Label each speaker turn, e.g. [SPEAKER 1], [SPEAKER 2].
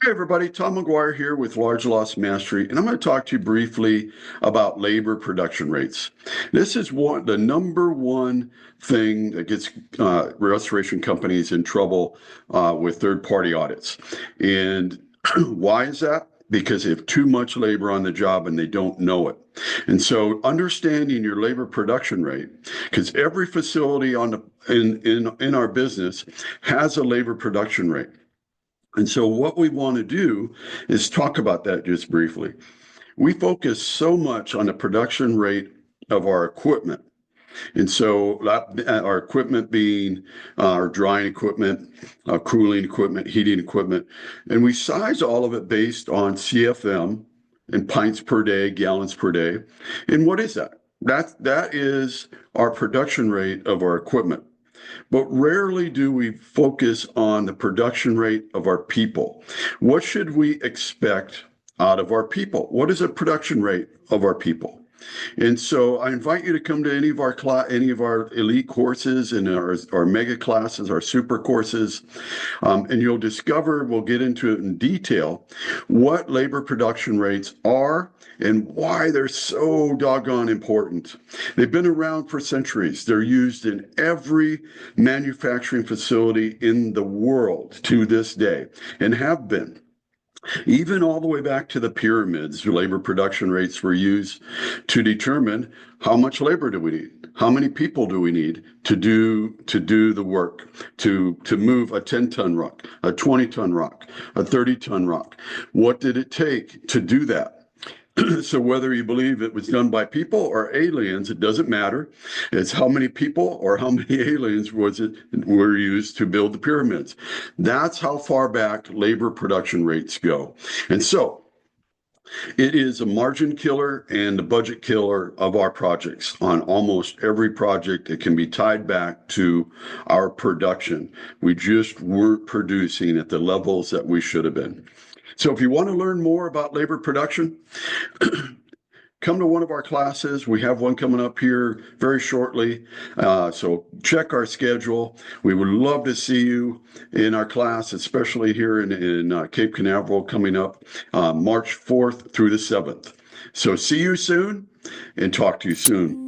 [SPEAKER 1] Hey everybody, Tom McGuire here with Large Loss Mastery, and I'm going to talk to you briefly about labor production rates. This is the number one thing that gets restoration companies in trouble with third-party audits. And why is that? Because they have too much labor on the job and they don't know it. And so understanding your labor production rate, because every facility in our business has a labor production rate. And so, what we want to do is talk about that just briefly. We focus so much on the production rate of our equipment. And so, our equipment being our drying equipment, cooling equipment, heating equipment, and we size all of it based on CFM and pints per day, gallons per day. And what is that? That is our production rate of our equipment. But rarely do we focus on the production rate of our people. What should we expect out of our people? What is the production rate of our people? And so I invite you to come to any of our elite courses and our mega classes, our super courses, and you'll discover, we'll get into it in detail, what labor production rates are and why they're so doggone important. They've been around for centuries. They're used in every manufacturing facility in the world to this day and have been. Even all the way back to the pyramids, labor production rates were used to determine how much labor do we need, how many people do we need to do the work, to move a 10-ton rock, a 20-ton rock, a 30-ton rock. What did it take to do that? So whether you believe it was done by people or aliens, it doesn't matter. It's how many people or how many aliens were used to build the pyramids. That's how far back labor production rates go. And so it is a margin killer and a budget killer of our projects. On almost every project, it can be tied back to our production. We just weren't producing at the levels that we should have been. So if you want to learn more about labor production, come to one of our classes. We have one coming up here very shortly. So check our schedule. We would love to see you in our class, especially here in Cape Canaveral coming up March 4th through the 7th. So see you soon and talk to you soon.